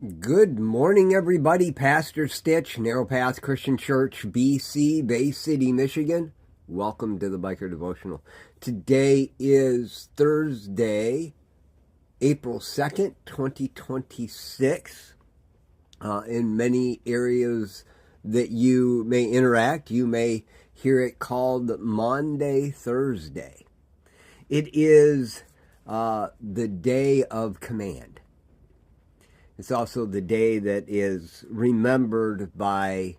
Good morning, everybody. Pastor Stitch, Narrow Path Christian Church, BC, Bay City, Michigan. Welcome to the Biker Devotional. Today is Thursday, April 2nd, 2026. In many areas that you may interact, you may hear it called Maundy Thursday. It is the day of command. It's also the day that is remembered by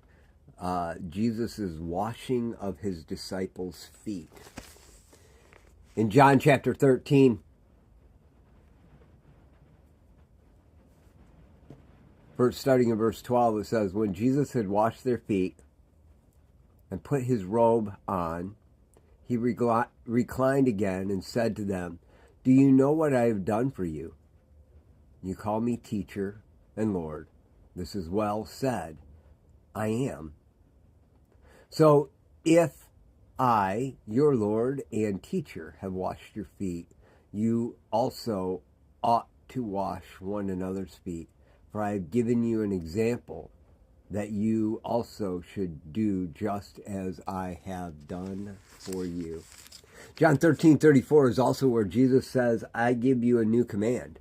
Jesus' washing of his disciples' feet. In John chapter 13, starting in verse 12, it says, "When Jesus had washed their feet and put his robe on, he reclined again and said to them, 'Do you know what I have done for you? You call me teacher and Lord. This is well said. I am. So if I, your Lord and teacher, have washed your feet, you also ought to wash one another's feet. For I have given you an example that you also should do just as I have done for you.'" John 13:34 is also where Jesus says, "I give you a new command.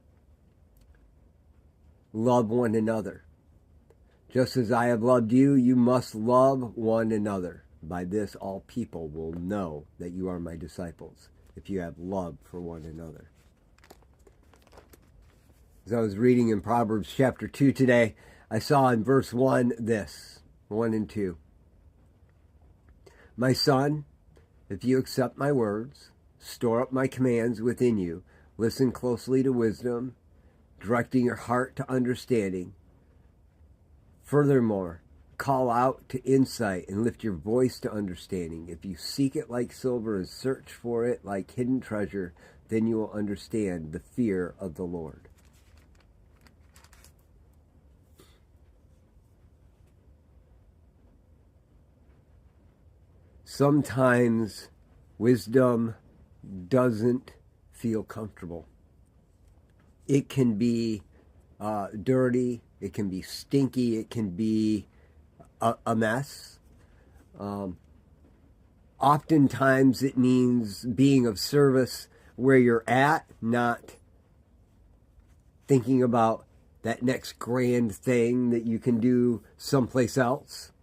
Love one another. Just as I have loved you, you must love one another. By this all people will know that you are my disciples, if you have love for one another." As I was reading in Proverbs chapter 2 today, I saw in verse 1 this, 1 and 2. "My son, if you accept my words, store up my commands within you, listen closely to wisdom, directing your heart to understanding. Furthermore, call out to insight and lift your voice to understanding. If you seek it like silver and search for it like hidden treasure, then you will understand the fear of the Lord." Sometimes wisdom doesn't feel comfortable. It can be dirty, it can be stinky, it can be a mess. Oftentimes it means being of service where you're at, not thinking about that next grand thing that you can do someplace else.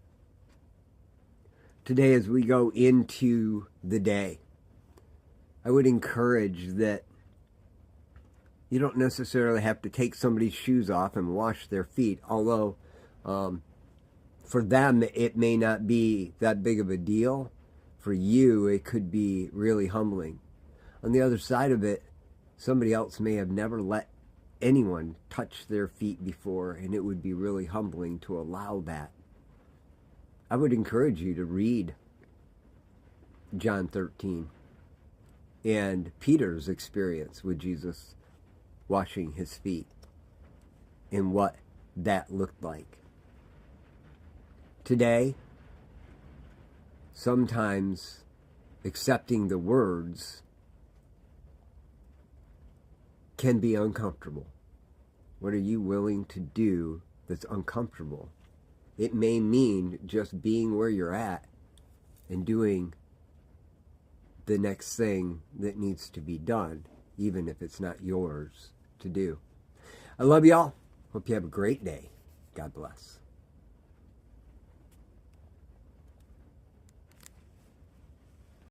Today, as we go into the day, I would encourage that you don't necessarily have to take somebody's shoes off and wash their feet, although for them it may not be that big of a deal. For you, it could be really humbling. On the other side of it, somebody else may have never let anyone touch their feet before, and it would be really humbling to allow that. I would encourage you to read John 13 and Peter's experience with Jesus washing his feet and what that looked like. Today, sometimes accepting the words can be uncomfortable. What are you willing to do that's uncomfortable? It may mean just being where you're at and doing the next thing that needs to be done, even if it's not yours to do. I love y'all. Hope you have a great day. God bless.